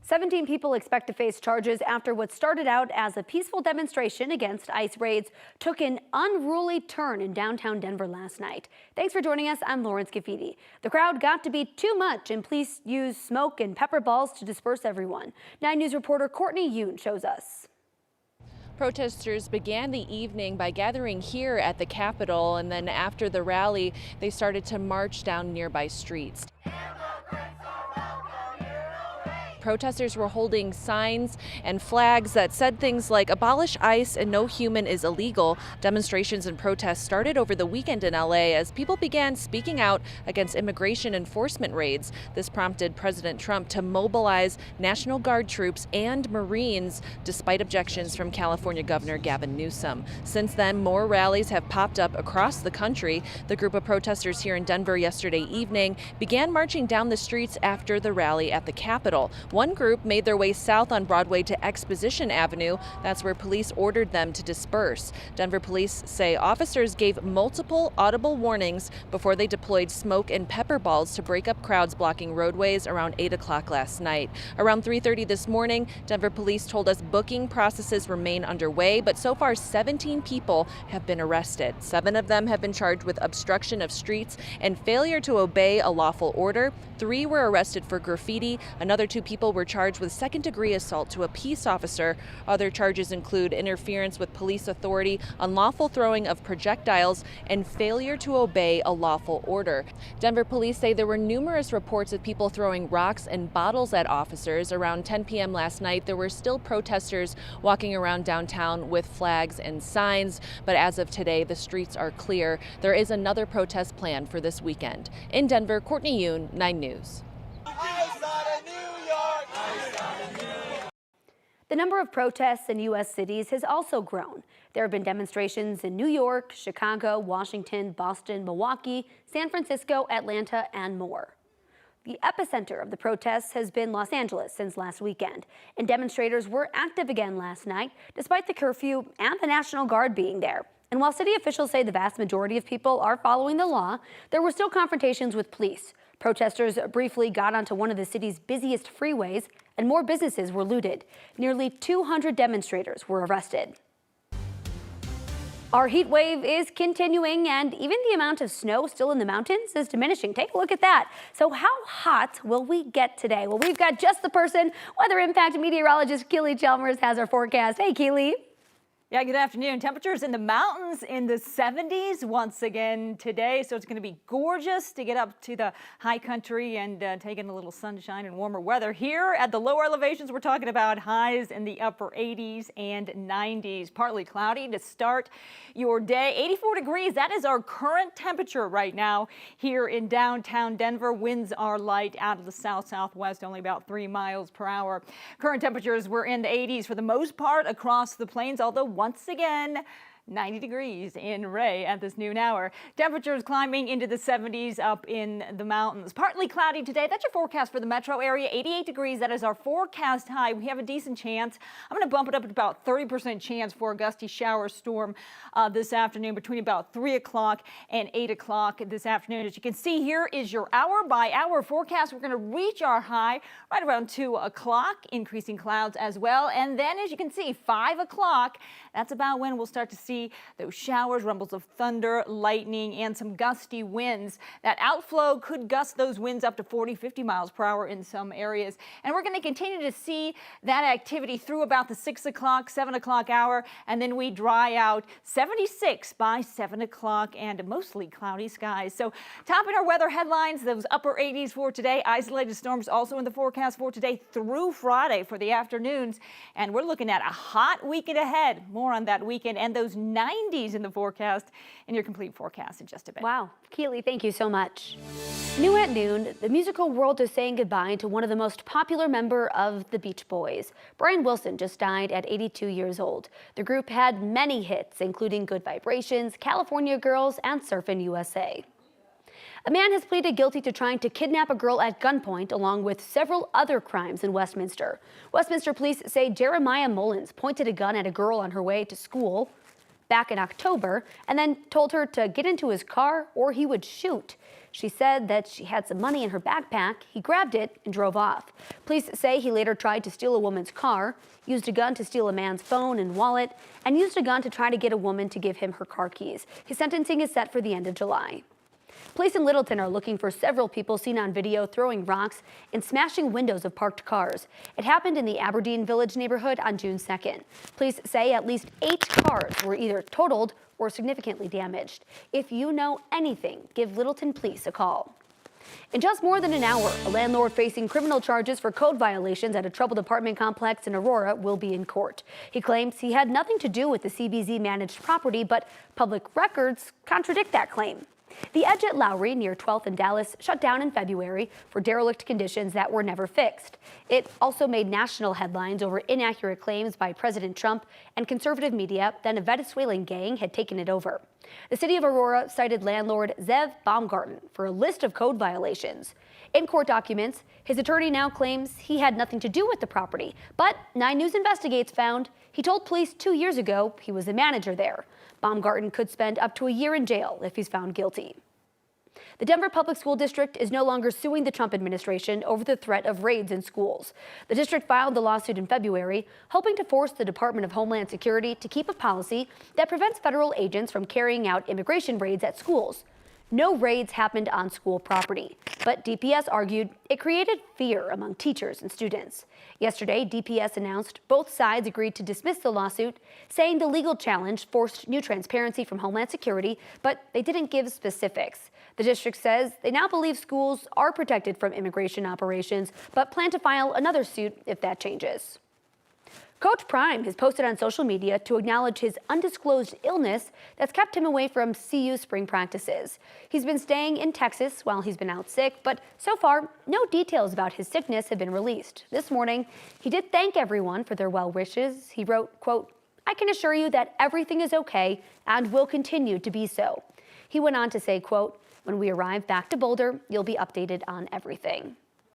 17 people expect to face charges after what started out as a peaceful demonstration against ICE raids took an unruly turn in downtown Denver last night. Thanks for joining us. I'm Lawrence Gaffiti. The crowd got to be too much and police used smoke and pepper balls to disperse everyone. 9 News reporter Courtney Yoon shows us. Protesters began the evening by gathering here at the Capitol, and then after the rally, they started to march down nearby streets. Protesters were holding signs and flags that said things like "Abolish ICE" and "No human is illegal." Demonstrations and protests started over the weekend in LA as people began speaking out against immigration enforcement raids. This prompted President Trump to mobilize National Guard troops and Marines, despite objections from California Governor Gavin Newsom. Since then, more rallies have popped up across the country. The group of protesters here in Denver yesterday evening began marching down the streets after the rally at the Capitol. One group made their way south on Broadway to Exposition Avenue. That's where police ordered them to disperse. Denver police say officers gave multiple audible warnings before they deployed smoke and pepper balls to break up crowds blocking roadways around 8 o'clock last night. Around 3:30 this morning, Denver police told us booking processes remain underway, but so far 17 people have been arrested. 7 of them have been charged with obstruction of streets and failure to obey a lawful order. 3 were arrested for graffiti. Another 2 people were charged with second-degree assault to a peace officer. Other charges include interference with police authority, unlawful throwing of projectiles, and failure to obey a lawful order. Denver police say there were numerous reports of people throwing rocks and bottles at officers. Around 10 p.m. last night, there were still protesters walking around downtown with flags and signs, but as of today, the streets are clear. There is another protest planned for this weekend. In Denver, Courtney Yoon, 9 News. The number of protests in U.S. cities has also grown. There have been demonstrations in New York, Chicago, Washington, Boston, Milwaukee, San Francisco, Atlanta, and more. The epicenter of the protests has been Los Angeles since last weekend, and demonstrators were active again last night, despite the curfew and the National Guard being there. And while city officials say the vast majority of people are following the law, there were still confrontations with police. Protesters briefly got onto one of the city's busiest freeways, and more businesses were looted. Nearly 200 demonstrators were arrested. Our heat wave is continuing, and even the amount of snow still in the mountains is diminishing. Take a look at that. So how hot will we get today? Well, we've got just the person. Weather Impact meteorologist Keely Chalmers has our forecast. Hey, Keely. Yeah, good afternoon. Temperatures in the mountains in the 70s once again today. So it's going to be gorgeous to get up to the high country and take in a little sunshine and warmer weather. Here at the lower elevations, we're talking about highs in the upper 80s and 90s. Partly cloudy to start your day. 84 degrees. That is our current temperature right now here in downtown Denver. Winds are light out of the south-southwest, only about 3 miles per hour. Current temperatures were in the 80s for the most part across the plains, although once again, 90 degrees in Ray at this noon hour. Temperatures climbing into the 70s up in the mountains. Partly cloudy today. That's your forecast for the metro area. 88 degrees. That is our forecast high. We have a decent chance. I'm going to bump it up to about 30% chance for a gusty shower storm this afternoon between about 3 o'clock and 8 o'clock this afternoon. As you can see, here is your hour-by-hour forecast. We're going to reach our high right around 2 o'clock, increasing clouds as well. And then, as you can see, 5 o'clock, that's about when we'll start to see those showers, rumbles of thunder, lightning, and some gusty winds. That outflow could gust those winds up to 40, 50 miles per hour in some areas. And we're going to continue to see that activity through about the 6 o'clock, 7 o'clock hour, and then we dry out 76 by 7 o'clock and mostly cloudy skies. So topping our weather headlines, those upper 80s for today. Isolated storms also in the forecast for today through Friday for the afternoons. And we're looking at a hot weekend ahead. More on that weekend and those 90s in the forecast and your complete forecast in just a bit. Wow. Keely, thank you so much. New at noon, the musical world is saying goodbye to one of the most popular member of the Beach Boys. Brian Wilson just died at 82 years old. The group had many hits, including Good Vibrations, California Girls, and Surfin' USA. A man has pleaded guilty to trying to kidnap a girl at gunpoint, along with several other crimes in Westminster. Westminster police say Jeremiah Mullins pointed a gun at a girl on her way to school back in October and then told her to get into his car or he would shoot. She said that she had some money in her backpack. He grabbed it and drove off. Police say he later tried to steal a woman's car, used a gun to steal a man's phone and wallet, and used a gun to try to get a woman to give him her car keys. His sentencing is set for the end of July. Police in Littleton are looking for several people seen on video throwing rocks and smashing windows of parked cars. It happened in the Aberdeen Village neighborhood on June 2nd. Police say at least 8 cars were either totaled or significantly damaged. If you know anything, give Littleton Police a call. In just more than an hour, a landlord facing criminal charges for code violations at a troubled apartment complex in Aurora will be in court. He claims he had nothing to do with the CBZ managed property, but public records contradict that claim. The Edge at Lowry near 12th and Dallas shut down in February for derelict conditions that were never fixed. It also made national headlines over inaccurate claims by President Trump and conservative media that a Venezuelan gang had taken it over. The city of Aurora cited landlord Zev Baumgarten for a list of code violations. In court documents, his attorney now claims he had nothing to do with the property, but 9 News Investigates found he told police 2 years ago he was the manager there. Baumgarten could spend up to a year in jail if he's found guilty. The Denver Public School District is no longer suing the Trump administration over the threat of raids in schools. The district filed the lawsuit in February, hoping to force the Department of Homeland Security to keep a policy that prevents federal agents from carrying out immigration raids at schools. No raids happened on school property, but DPS argued it created fear among teachers and students. Yesterday, DPS announced both sides agreed to dismiss the lawsuit, saying the legal challenge forced new transparency from Homeland Security, but they didn't give specifics. The district says they now believe schools are protected from immigration operations, but plan to file another suit if that changes. Coach Prime has posted on social media to acknowledge his undisclosed illness that's kept him away from CU spring practices. He's been staying in Texas while he's been out sick, but so far, no details about his sickness have been released. This morning, he did thank everyone for their well wishes. He wrote, quote, "I can assure you that everything is okay and will continue to be so." He went on to say, quote, "When we arrive back to Boulder, you'll be updated on everything."